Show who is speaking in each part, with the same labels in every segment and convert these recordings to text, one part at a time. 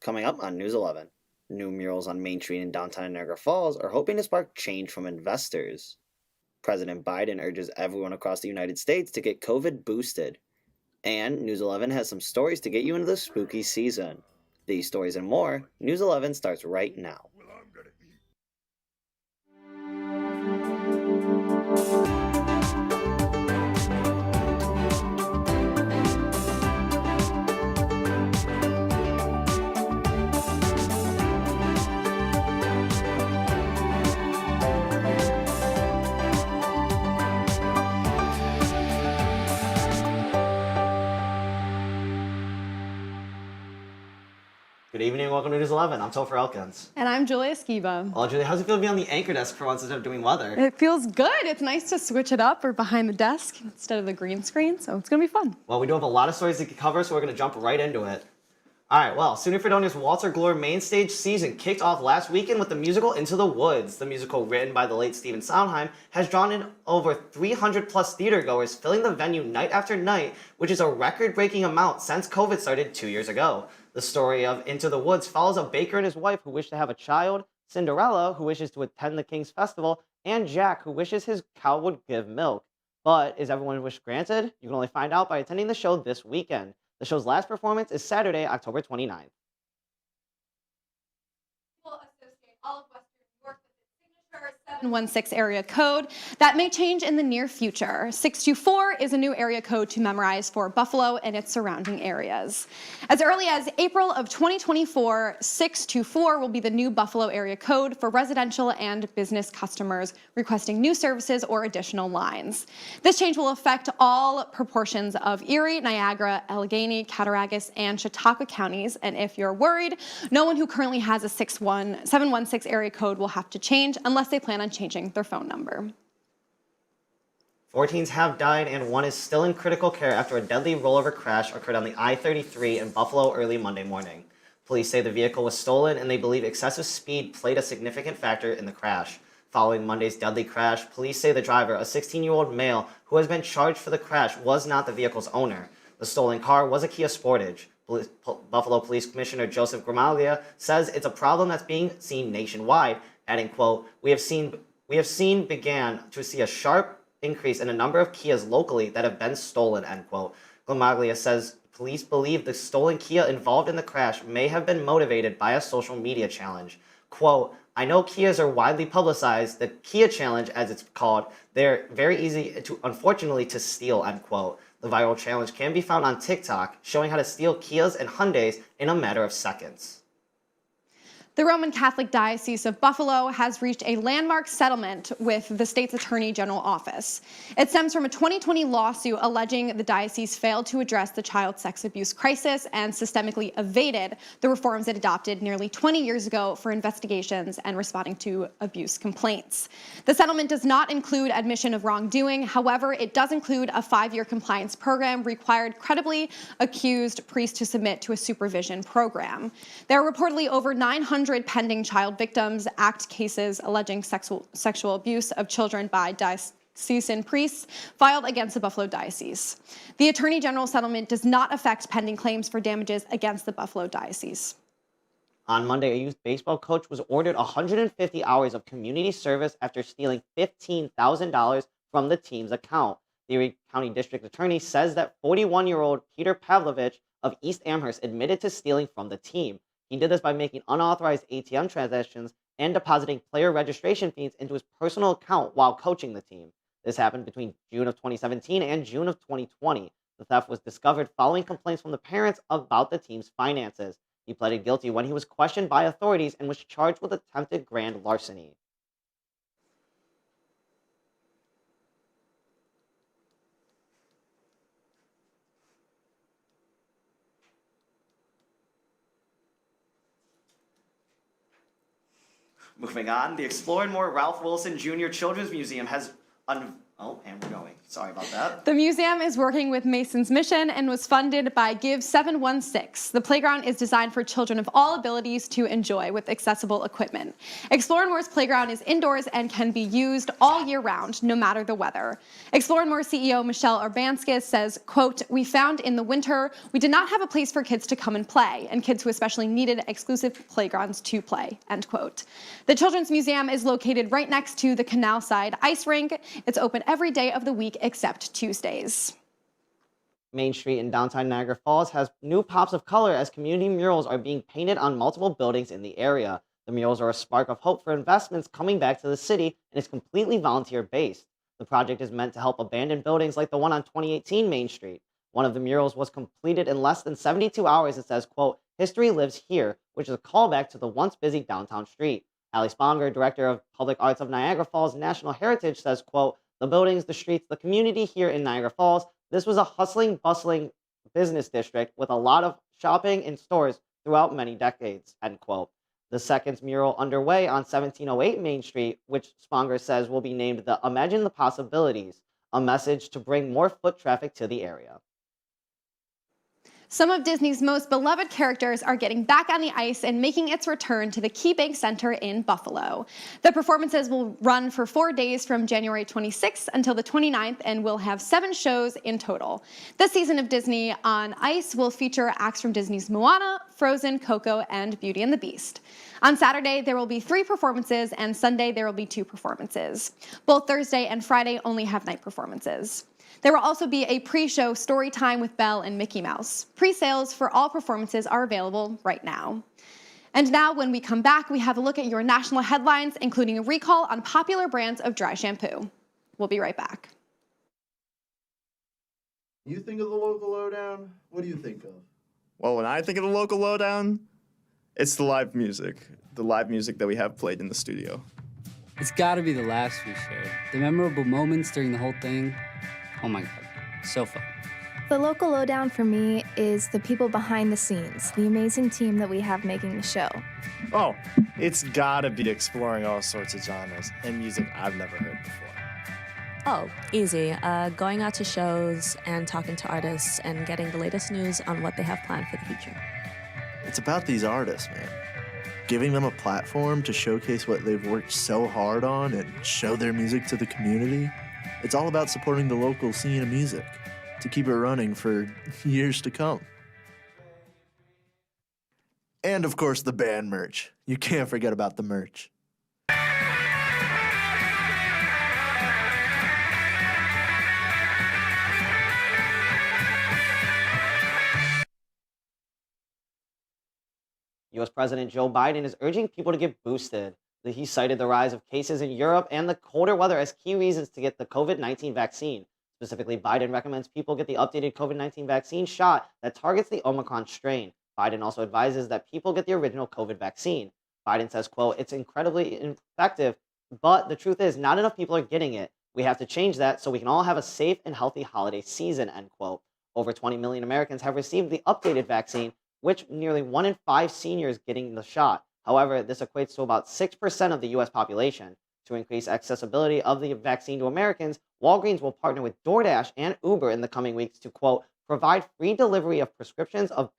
Speaker 1: Coming up on News 11, new murals on Main Street in downtown Niagara Falls are hoping to spark change from investors. President Biden urges everyone across the United States to get COVID boosted. And News 11 has some stories to get you into the spooky season. These stories and more, News 11 starts right now. Good evening and welcome to News 11. I'm Topher Elkins.
Speaker 2: And I'm Julia Skiba.
Speaker 1: Well, Julia, how's it feel to be on the anchor desk for once instead of doing weather?
Speaker 2: It feels good. It's nice to switch it up or behind the desk instead of the green screen, so it's going to be fun.
Speaker 1: Well, we do have a lot of stories to cover, so we're going to jump right into it. All right, well, SUNY Fredonia's Walter Glore main stage season kicked off last weekend with the musical Into the Woods. The musical, written by the late Stephen Sondheim, has drawn in over 300 plus theatergoers, filling the venue night after night, which is a record-breaking amount since COVID started 2 years ago. The story of Into the Woods follows a baker and his wife who wish to have a child, Cinderella, who wishes to attend the King's Festival, and Jack, who wishes his cow would give milk. But is everyone's wish granted? You can only find out by attending the show this weekend. The show's last performance is Saturday, October 29th.
Speaker 2: People associate all of Western New York with its signature 716 area code. That may change in the near future. 624 is a new area code to memorize for Buffalo and its surrounding areas. As early as April of 2024, 624 will be the new Buffalo area code for residential and business customers requesting new services or additional lines. This change will affect all proportions of Erie, Niagara, Allegheny, Cattaraugus, and Chautauqua counties. And if you're worried, no one who currently has a 716 area code will have to change unless they plan on changing their phone number.
Speaker 1: 4 teens have died and 1 is still in critical care after a deadly rollover crash occurred on the I-33 in Buffalo early Monday morning. Police say the vehicle was stolen and they believe excessive speed played a significant factor in the crash. Following Monday's deadly crash, police say the driver, a 16-year-old male who has been charged for the crash, was not the vehicle's owner. The stolen car was a Kia Sportage. Buffalo Police Commissioner Joseph Gramaglia says it's a problem that's being seen nationwide, adding, quote, we have began to see a sharp increase in a number of Kias locally that have been stolen, end quote. Gramaglia says police believe the stolen Kia involved in the crash may have been motivated by a social media challenge. Quote, I know Kias are widely publicized. The Kia Challenge, as it's called, they're very easy to, unfortunately, to steal, end quote. The viral challenge can be found on TikTok, showing how to steal Kias and Hyundais in a matter of seconds.
Speaker 2: The Roman Catholic Diocese of Buffalo has reached a landmark settlement with the state's Attorney General office. It stems from a 2020 lawsuit alleging the diocese failed to address the child sex abuse crisis and systemically evaded the reforms it adopted nearly 20 years ago for investigations and responding to abuse complaints. The settlement does not include admission of wrongdoing. However, it does include a 5-year compliance program required credibly accused priests to submit to a supervision program. There are reportedly over 900 pending Child Victims Act cases alleging sexual abuse of children by diocesan priests filed against the Buffalo Diocese. The Attorney General settlement does not affect pending claims for damages against the Buffalo Diocese.
Speaker 1: On Monday, a youth baseball coach was ordered 150 hours of community service after stealing $15,000 from the team's account. The Erie County District Attorney says that 41-year-old Peter Pavlovich of East Amherst admitted to stealing from the team. He did this by making unauthorized ATM transactions and depositing player registration fees into his personal account while coaching the team. This happened between June of 2017 and June of 2020. The theft was discovered following complaints from the parents about the team's finances. He pleaded guilty when he was questioned by authorities and was charged with attempted grand larceny. Moving on, the Explore and More Ralph Wilson Jr. Children's Museum has Oh, and we're going. Sorry about that.
Speaker 2: The museum is working with Mason's Mission and was funded by Give 716. The playground is designed for children of all abilities to enjoy with accessible equipment. Explore More's playground is indoors and can be used all year round, no matter the weather. Explore More CEO Michelle Urbanskis says, quote, "We found in the winter we did not have a place for kids to come and play, and kids who especially needed exclusive playgrounds to play," end quote. The Children's Museum is located right next to the Canal Side Ice Rink. It's open every day of the week except Tuesdays.
Speaker 1: Main Street in downtown Niagara Falls has new pops of color as community murals are being painted on multiple buildings in the area. The murals are a spark of hope for investments coming back to the city and is completely volunteer-based. The project is meant to help abandoned buildings like the one on 2018 Main Street. One of the murals was completed in less than 72 hours and says, quote, "History lives here," which is a callback to the once busy downtown street. Ali Sponger, Director of Public Arts of Niagara Falls National Heritage, says, quote, "The buildings, the streets, the community here in Niagara Falls, this was a hustling, bustling business district with a lot of shopping and stores throughout many decades," end quote. The second mural underway on 1708 Main Street, which Sponger says will be named the Imagine the Possibilities, a message to bring more foot traffic to the area.
Speaker 2: Some of Disney's most beloved characters are getting back on the ice and making its return to the KeyBank Center in Buffalo. The performances will run for 4 days from January 26th until the 29th and will have 7 shows in total. This season of Disney on Ice will feature acts from Disney's Moana, Frozen, Coco, and Beauty and the Beast. On Saturday, there will be 3 performances, and Sunday, there will be 2 performances. Both Thursday and Friday only have night performances. There will also be a pre-show story time with Belle and Mickey Mouse. Pre-sales for all performances are available right now. And now, when we come back, we have a look at your national headlines, including a recall on popular brands of dry shampoo. We'll be right back.
Speaker 3: You think of the local lowdown? What do you think of?
Speaker 4: Well, when I think of the local lowdown, it's the live music that we have played in the studio.
Speaker 5: It's gotta be the laughs we shared. The memorable moments during the whole thing. Oh my God, so fun.
Speaker 6: The local lowdown for me is the people behind the scenes, the amazing team that we have making the show.
Speaker 7: Oh, it's gotta be exploring all sorts of genres and music I've never heard before.
Speaker 8: Oh, easy. Going out to shows and talking to artists and getting the latest news on what they have planned for the future.
Speaker 3: It's about these artists, man. Giving them a platform to showcase what they've worked so hard on and show their music to the community. It's all about supporting the local scene of music to keep it running for years to come. And of course, the band merch. You can't forget about the merch.
Speaker 1: U.S. President Joe Biden is urging people to get boosted. He cited the rise of cases in Europe and the colder weather as key reasons to get the COVID-19 vaccine. Specifically, Biden recommends people get the updated COVID-19 vaccine shot that targets the Omicron strain. Biden also advises that people get the original COVID vaccine. Biden says, quote, "It's incredibly effective, but the truth is not enough people are getting it. We have to change that so we can all have a safe and healthy holiday season," end quote. Over 20 million Americans have received the updated vaccine, which nearly 1 in 5 seniors getting the shot. However, this equates to about 6% of the U.S. population. To increase accessibility of the vaccine to Americans, Walgreens will partner with DoorDash and Uber in the coming weeks to, quote, "provide free delivery of prescriptions of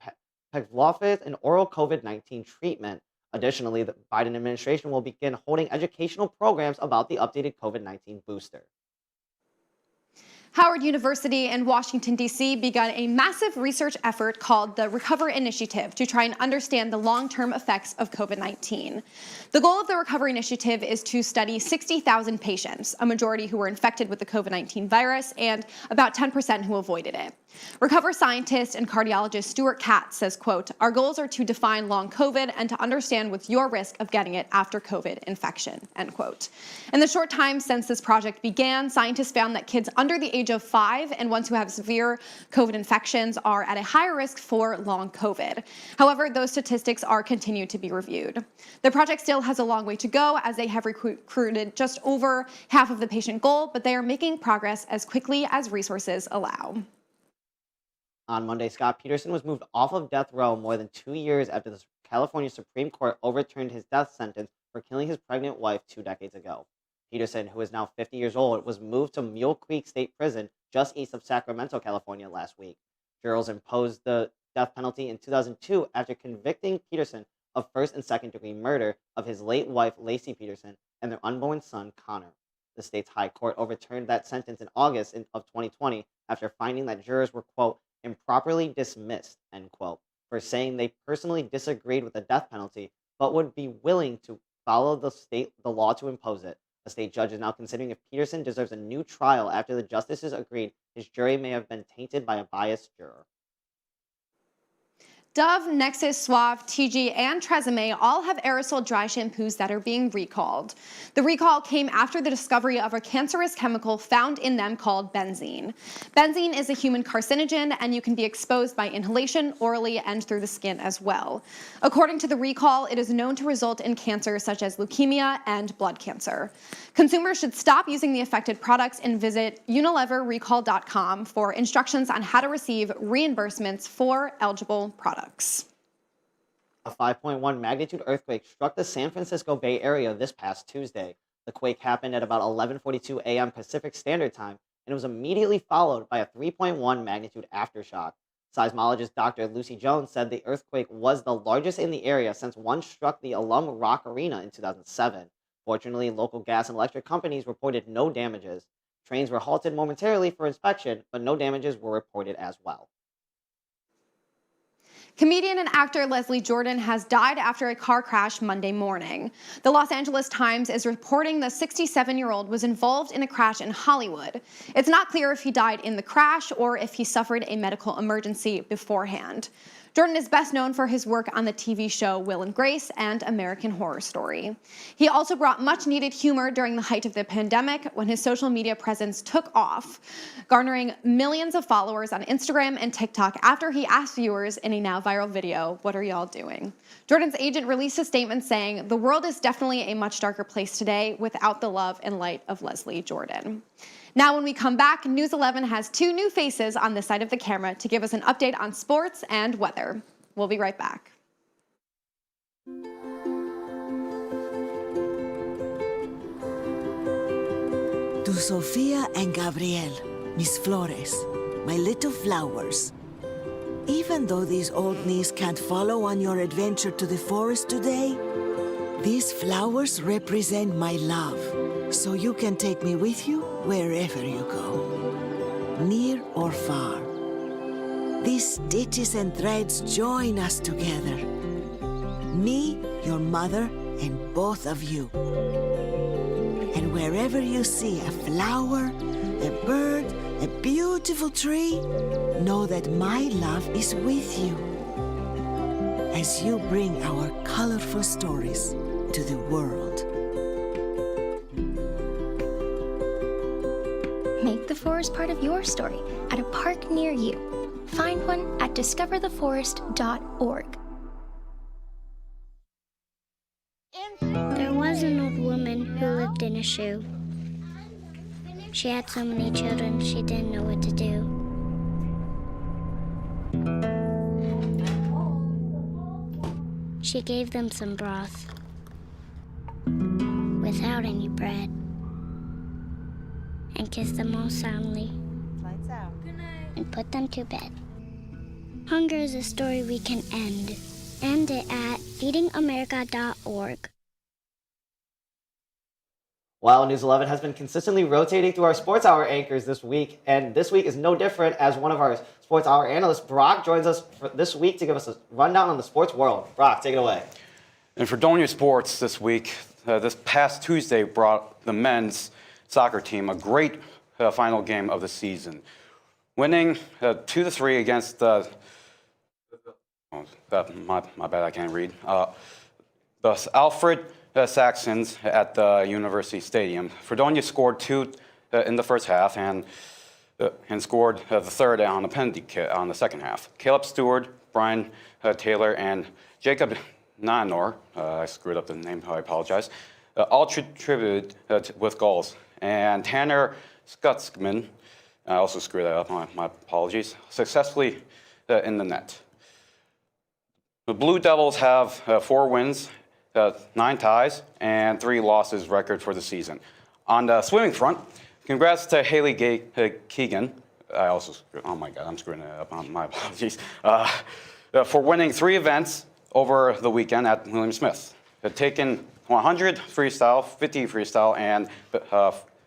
Speaker 1: Paxlovid and oral COVID-19 treatment." Additionally, the Biden administration will begin holding educational programs about the updated COVID-19 booster.
Speaker 2: Howard University in Washington, D.C. began a massive research effort called the Recover Initiative to try and understand the long-term effects of COVID-19. The goal of the Recover Initiative is to study 60,000 patients, a majority who were infected with the COVID-19 virus and about 10% who avoided it. Recover scientist and cardiologist Stuart Katz says, quote, "Our goals are to define long COVID and to understand what's your risk of getting it after COVID infection," end quote. In the short time since this project began, scientists found that kids under the age of 5 and ones who have severe COVID infections are at a higher risk for long COVID. However, those statistics are continued to be reviewed. The project still has a long way to go as they have recruited just over half of the patient goal, but they are making progress as quickly as resources allow.
Speaker 1: On Monday, Scott Peterson was moved off of death row more than 2 years after the California Supreme Court overturned his death sentence for killing his pregnant wife 2 decades ago. Peterson, who is now 50 years old, was moved to Mule Creek State Prison just east of Sacramento, California last week. Jurors imposed the death penalty in 2002 after convicting Peterson of first and second degree murder of his late wife, Lacey Peterson, and their unborn son, Connor. The state's high court overturned that sentence in August of 2020 after finding that jurors were, quote, improperly dismissed, end quote, for saying they personally disagreed with the death penalty but would be willing to follow the law to impose it. The state judge is now considering if Peterson deserves a new trial after the justices agreed his jury may have been tainted by a biased juror.
Speaker 2: Dove, Nexus, Suave, TG, and Tresemme all have aerosol dry shampoos that are being recalled. The recall came after the discovery of a cancerous chemical found in them called benzene. Benzene is a human carcinogen, and you can be exposed by inhalation, orally, and through the skin as well. According to the recall, it is known to result in cancers such as leukemia and blood cancer. Consumers should stop using the affected products and visit unileverrecall.com for instructions on how to receive reimbursements for eligible products.
Speaker 1: A 5.1 magnitude earthquake struck the San Francisco Bay Area this past Tuesday. The quake happened at about 11:42 a.m. Pacific Standard Time, and it was immediately followed by a 3.1 magnitude aftershock. Seismologist Dr. Lucy Jones said the earthquake was the largest in the area since one struck the Alum Rock Arena in 2007. Fortunately, local gas and electric companies reported no damages. Trains were halted momentarily for inspection, but no damages were reported as well.
Speaker 2: Comedian and actor Leslie Jordan has died after a car crash Monday morning. The Los Angeles Times is reporting the 67-year-old was involved in a crash in Hollywood. It's not clear if he died in the crash or if he suffered a medical emergency beforehand. Jordan is best known for his work on the TV show Will and Grace and American Horror Story. He also brought much-needed humor during the height of the pandemic when his social media presence took off, garnering millions of followers on Instagram and TikTok after he asked viewers in a now viral video, "What are y'all doing?" Jordan's agent released a statement saying, "The world is definitely a much darker place today without the love and light of Leslie Jordan." Now, when we come back, News 11 has two new faces on this side of the camera to give us an update on sports and weather. We'll be right back.
Speaker 9: To Sofia and Gabriel, mis flores, my little flowers. Even though these old knees can't follow on your adventure to the forest today, these flowers represent my love, so you can take me with you wherever you go, near or far. These stitches and threads join us together. Me, your mother, and both of you. And wherever you see a flower, a bird, a beautiful tree, know that my love is with you as you bring our colorful stories to the world.
Speaker 10: Make the forest part of your story at a park near you. Find one at discovertheforest.org.
Speaker 11: There was an old woman who lived in a shoe. She had so many children, she didn't know what to do. She gave them some broth without any bread and kissed them all soundly.
Speaker 12: Lights out.
Speaker 11: Good night. And put them to bed. Hunger is a story we can end. End it at feedingamerica.org.
Speaker 1: Well, News 11 has been consistently rotating through our Sports Hour anchors this week, and this week is no different as one of our Sports Hour analysts, Brock, joins us for this week to give us a rundown on the sports world. Brock, take it away.
Speaker 13: And for Fredonia Sports this week, this past Tuesday brought the men's soccer team a great final game of the season, winning 2-3 against my bad, I can't read. The Alfred Saxons at the University Stadium. Fredonia scored 2 in the first half and scored the third on a penalty kick on the second half. Caleb Stewart, Brian Taylor, and Jacob Nanor, I screwed up the name, I apologize, all contributed with goals. And Tanner Skutzman, I also screwed that up, my apologies, successfully in the net. The Blue Devils have 4 wins, 9 ties, and 3 losses record for the season. On the swimming front, congrats to Haley Keegan. Oh my God, I'm screwing it up. My apologies. For winning 3 events over the weekend at William Smith. Taken 100 freestyle, 50 freestyle, and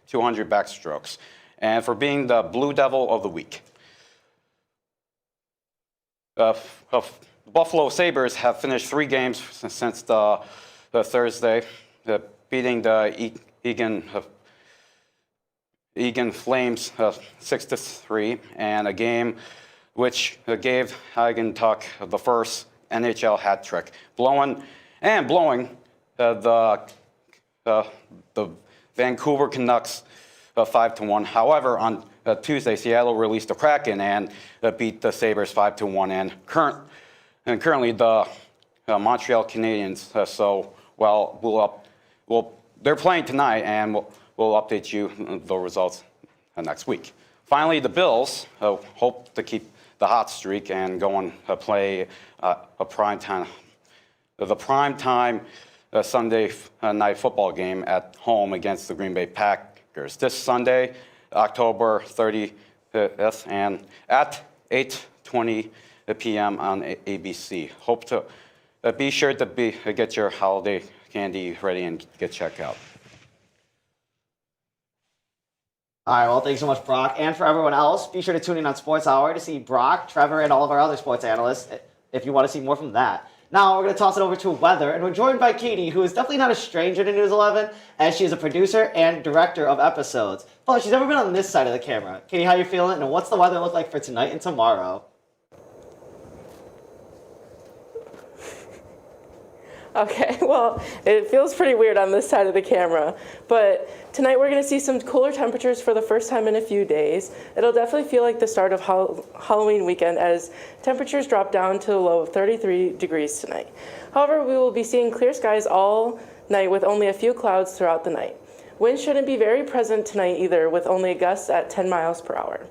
Speaker 13: 200 backstrokes. And for being the Blue Devil of the week. Buffalo Sabres have finished 3 games since the Thursday, beating the Egan Flames 6-3, and a game which gave Hagentuck the first NHL hat trick, blowing the Vancouver Canucks 5-1. However, on Tuesday, Seattle released the Kraken and beat the Sabres 5-1, and currently the Montreal Canadiens. They're playing tonight, and we'll update you the results next week. Finally, the Bills hope to keep the hot streak and go on to play the primetime Sunday night football game at home against the Green Bay Packers this Sunday, October 30th, and at 8:20 p.m. on ABC. Hope to be sure to get your holiday candy ready and get checked out.
Speaker 1: All right, well, thanks so much, Brock. And for everyone else, be sure to tune in on Sports Hour to see Brock, Trevor, and all of our other sports analysts if you want to see more from that. Now, we're going to toss it over to weather, and we're joined by Katie, who is definitely not a stranger to News 11, as she is a producer and director of episodes. But she's never been on this side of the camera. Katie, how you feeling, and what's the weather look like for tonight and tomorrow?
Speaker 12: Okay, well, it feels pretty weird on this side of the camera, but tonight we're going to see some cooler temperatures for the first time in a few days. It'll definitely feel like the start of Halloween weekend as temperatures drop down to a low of 33 degrees tonight. However, we will be seeing clear skies all night with only a few clouds throughout the night. Winds shouldn't be very present tonight either, with only gusts at 10 miles per hour.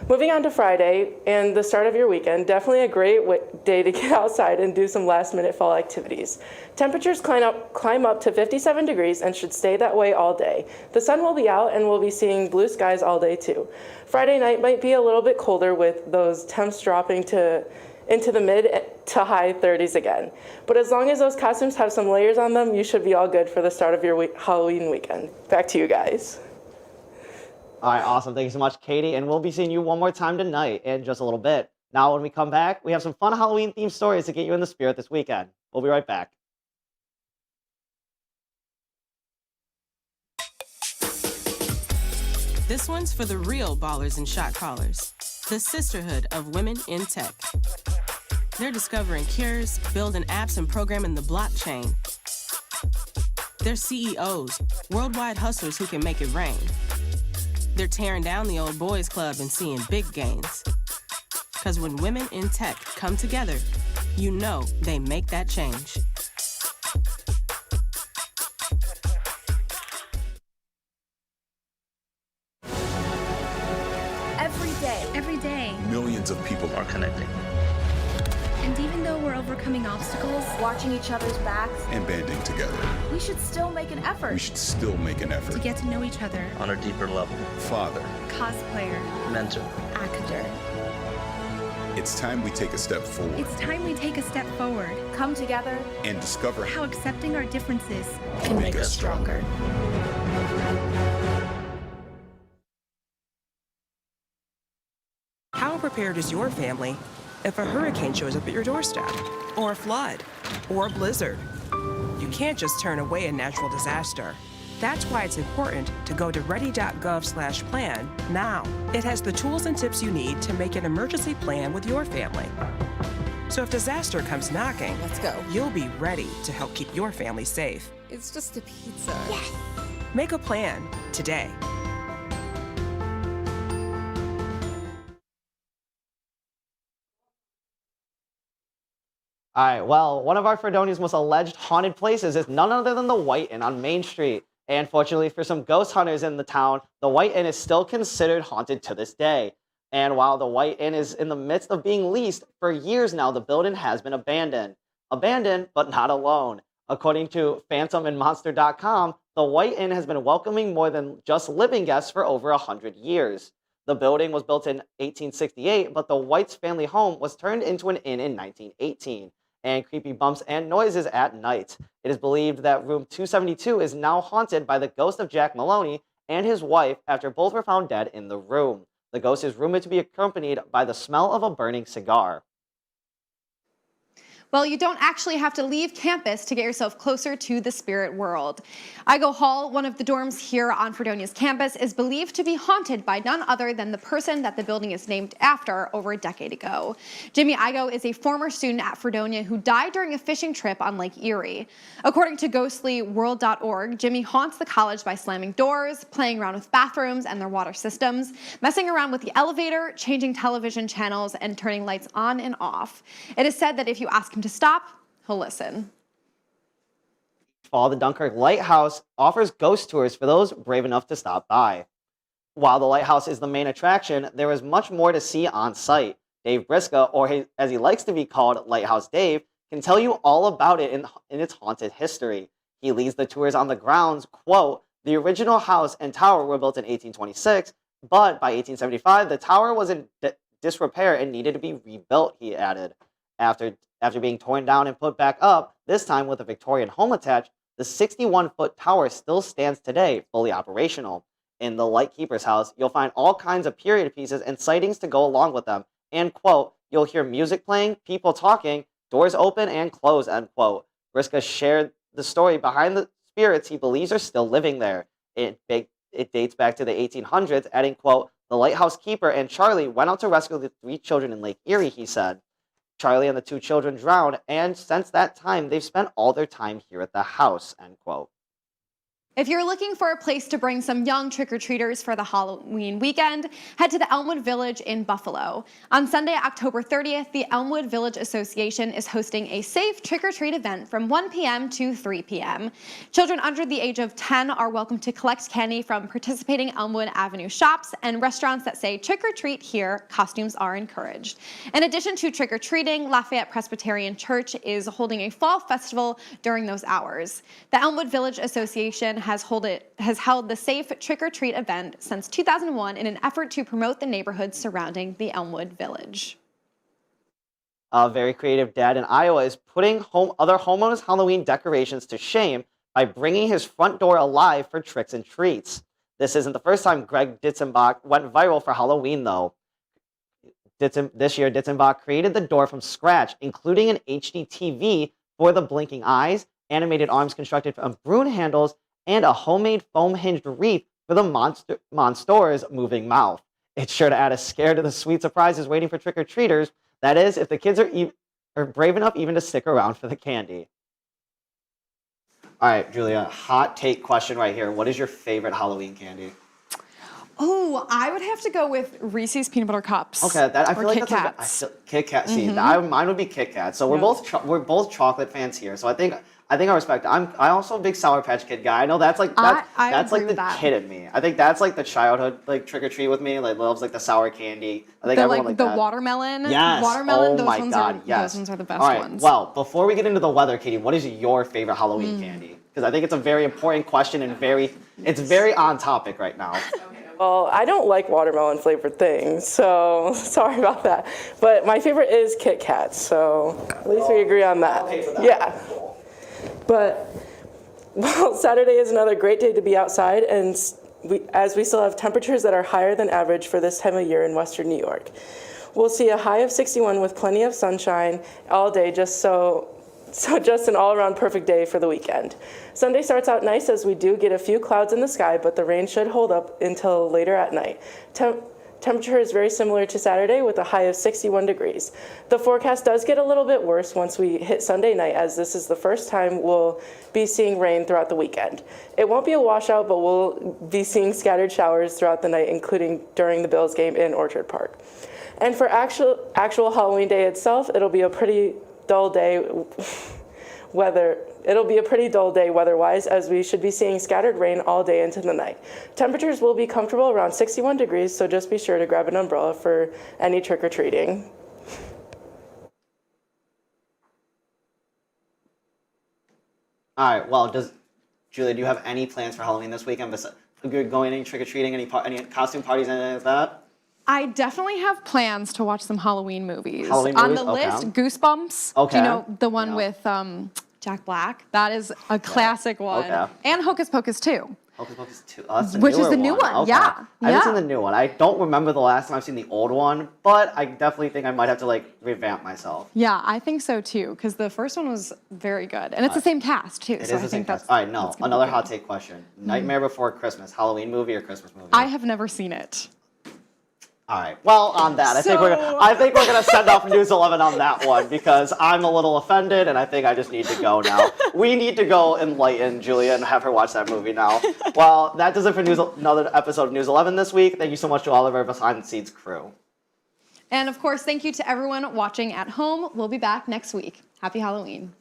Speaker 12: Moving on to Friday and the start of your weekend, definitely a great day to get outside and do some last-minute fall activities. Temperatures climb up to 57 degrees and should stay that way all day. The sun will be out and we'll be seeing blue skies all day too. Friday night might be a little bit colder with those temps dropping into the mid to high 30s again. But as long as those costumes have some layers on them, you should be all good for the start of your Halloween weekend. Back to you guys.
Speaker 1: All right, awesome. Thank you so much, Katie. And we'll be seeing you one more time tonight in just a little bit. Now, when we come back, we have some fun Halloween-themed stories to get you in the spirit this weekend. We'll be right back.
Speaker 14: This one's for the real ballers and shot callers, the Sisterhood of Women in Tech. They're discovering cures, building apps, and programming the blockchain. They're CEOs, worldwide hustlers who can make it rain. They're tearing down the old boys club and seeing big gains. Because when women in tech come together, you know they make that change.
Speaker 15: Every day,
Speaker 16: millions of people are connecting.
Speaker 15: And even though we're overcoming obstacles, watching each other's backs,
Speaker 16: And banding together.
Speaker 15: we should still make an effort
Speaker 16: We should still make an effort.
Speaker 15: to get to know each other.
Speaker 16: On a deeper level. Father.
Speaker 15: Cosplayer,
Speaker 16: Mentor.
Speaker 15: actor.
Speaker 16: It's time we take a step forward
Speaker 15: It's time we take a step forward. Come together.
Speaker 16: and discover
Speaker 15: How accepting our differences
Speaker 16: can make us stronger.
Speaker 17: How prepared is your family if a hurricane shows up at your doorstep, or a flood, or a blizzard? You can't just turn away a natural disaster. That's why it's important to go to ready.gov/plan now. It has the tools and tips you need to make an emergency plan with your family. So if disaster comes knocking, let's go. You'll be ready to help keep your family safe.
Speaker 18: It's just a pizza.
Speaker 17: Yes! Make a plan today.
Speaker 1: All right, well, one of our Fredonia's most alleged haunted places is none other than the White Inn on Main Street. And fortunately for some ghost hunters in the town, the White Inn is still considered haunted to this day. And while the White Inn is in the midst of being leased, for years now the building has been abandoned. Abandoned, but not alone. According to PhantomandMonster.com, the White Inn has been welcoming more than just living guests for over 100 years. The building was built in 1868, but the White's family home was turned into an inn in 1918, and creepy bumps and noises at night. It is believed that room 272 is now haunted by the ghost of Jack Maloney and his wife after both were found dead in the room. The ghost is rumored to be accompanied by the smell of a burning cigar.
Speaker 2: Well, you don't actually have to leave campus to get yourself closer to the spirit world. Igo Hall, one of the dorms here on Fredonia's campus, is believed to be haunted by none other than the person that the building is named after over a decade ago. Jimmy Igo is a former student at Fredonia who died during a fishing trip on Lake Erie. According to ghostlyworld.org, Jimmy haunts the college by slamming doors, playing around with bathrooms and their water systems, messing around with the elevator, changing television channels, and turning lights on and off. It is said that if you ask him to stop, he'll listen.
Speaker 1: Fall, the Dunkirk Lighthouse offers ghost tours for those brave enough to stop by. While the lighthouse is the main attraction, there is much more to see on site. Dave Briska, or as he likes to be called, Lighthouse Dave, can tell you all about it in its haunted history. He leads the tours on the grounds, quote, "The original house and tower were built in 1826, but by 1875, the tower was in disrepair and needed to be rebuilt," he added. After being torn down and put back up, this time with a Victorian home attached, the 61-foot tower still stands today, fully operational. In the Lightkeeper's house, you'll find all kinds of period pieces and sightings to go along with them. And, quote, "You'll hear music playing, people talking, doors open and close," end quote. Briska shared the story behind the spirits he believes are still living there. It dates back to the 1800s, adding, quote, "The lighthouse keeper and Charlie went out to rescue the 3 children in Lake Erie," he said. Charlie and the 2 children drowned, and since that time, they've spent all their time here at the house, end quote.
Speaker 2: If you're looking for a place to bring some young trick-or-treaters for the Halloween weekend, head to the Elmwood Village in Buffalo. On Sunday, October 30th, the Elmwood Village Association is hosting a safe trick-or-treat event from 1 p.m. to 3 p.m. Children under the age of 10 are welcome to collect candy from participating Elmwood Avenue shops and restaurants that say trick-or-treat here, costumes are encouraged. In addition to trick-or-treating, Lafayette Presbyterian Church is holding a fall festival during those hours. The Elmwood Village Association has held the safe trick-or-treat event since 2001 in an effort to promote the neighborhoods surrounding the Elmwood Village.
Speaker 1: A very creative dad in Iowa is putting other homeowners' Halloween decorations to shame by bringing his front door alive for tricks and treats. This isn't the first time Greg Ditzenbach went viral for Halloween, though. This year, Ditzenbach created the door from scratch, including an HD TV for the blinking eyes, animated arms constructed from broom handles, and a homemade foam-hinged wreath for the monster's moving mouth. It's sure to add a scare to the sweet surprises waiting for trick-or-treaters. That is, if the kids are brave enough even to stick around for the candy. All right, Julia, hot take question right here. What is your favorite Halloween candy?
Speaker 2: Oh, I would have to go with Reese's Peanut Butter Cups.
Speaker 1: Okay, I feel like
Speaker 2: Kit
Speaker 1: that's
Speaker 2: Kats.
Speaker 1: Kit Kat. See,
Speaker 2: Mhm.
Speaker 1: mine would be Kit Kat. So we're both chocolate fans here. So I think I respect it. I also a big Sour Patch Kid guy. I know that's like
Speaker 2: I
Speaker 1: that's
Speaker 2: agree
Speaker 1: like the
Speaker 2: with that.
Speaker 1: kid in me. I think that's like the childhood like trick or treat with me. Like loves like the sour candy. I think everyone like
Speaker 2: the
Speaker 1: that.
Speaker 2: watermelon.
Speaker 1: Yes.
Speaker 2: Watermelon.
Speaker 1: Oh
Speaker 2: those
Speaker 1: my
Speaker 2: ones
Speaker 1: God.
Speaker 2: are
Speaker 1: Yes.
Speaker 2: those ones are the best
Speaker 1: All right.
Speaker 2: ones.
Speaker 1: Well, before we get into the weather, Katie, what is your favorite Halloween candy? Because I think it's a very important question and it's very on topic right now.
Speaker 12: Well, I don't like watermelon flavored things, so sorry about that. But my favorite is Kit Kats, so at least we agree on that. Yeah. But, well, Saturday is another great day to be outside, and as we still have temperatures that are higher than average for this time of year in Western New York. We'll see a high of 61 with plenty of sunshine all day, just an all-around perfect day for the weekend. Sunday starts out nice as we do get a few clouds in the sky, but the rain should hold up until later at night. Temperature is very similar to Saturday with a high of 61 degrees. The forecast does get a little bit worse once we hit Sunday night, as this is the first time we'll be seeing rain throughout the weekend. It won't be a washout, but we'll be seeing scattered showers throughout the night, including during the Bills game in Orchard Park. And for actual Halloween day itself, it'll be a pretty dull day weather-wise, as we should be seeing scattered rain all day into the night. Temperatures will be comfortable around 61 degrees, so just be sure to grab an umbrella for any trick-or-treating.
Speaker 1: All right. Well, Julia, do you have any plans for Halloween this weekend? You're going any trick or treating, any costume parties, anything like that?
Speaker 2: I definitely have plans to watch some Halloween movies.
Speaker 1: Halloween
Speaker 2: On
Speaker 1: movies?
Speaker 2: the
Speaker 1: Okay.
Speaker 2: list, Goosebumps.
Speaker 1: Okay.
Speaker 2: Do you know the one with Jack Black? That is a classic one.
Speaker 1: Okay.
Speaker 2: And Hocus Pocus 2.
Speaker 1: Hocus Pocus 2. Oh, that's the
Speaker 2: Which is
Speaker 1: newer
Speaker 2: the new one,
Speaker 1: Okay.
Speaker 2: yeah.
Speaker 1: I haven't
Speaker 2: Yeah.
Speaker 1: seen the new one. I don't remember the last time I've seen the old one, but I definitely think I might have to like revamp myself.
Speaker 2: Yeah, I think so too, because the first one was very good. And it's the same cast too.
Speaker 1: It
Speaker 2: so
Speaker 1: is
Speaker 2: I
Speaker 1: the same
Speaker 2: think
Speaker 1: cast.
Speaker 2: that's
Speaker 1: All right, no.
Speaker 2: that's gonna be
Speaker 1: Another
Speaker 2: good.
Speaker 1: hot take question. Nightmare Before Christmas, Halloween movie or Christmas movie?
Speaker 2: I have never seen it.
Speaker 1: All right. Well, on that, I think we're gonna send off News 11 on that one because I'm a little offended, and I think I just need to go now. We need to go enlighten Julia and have her watch that movie now. Well, that does it for another episode of News 11 this week. Thank you so much to all of our behind the scenes crew.
Speaker 2: And of course, thank you to everyone watching at home. We'll be back next week. Happy Halloween.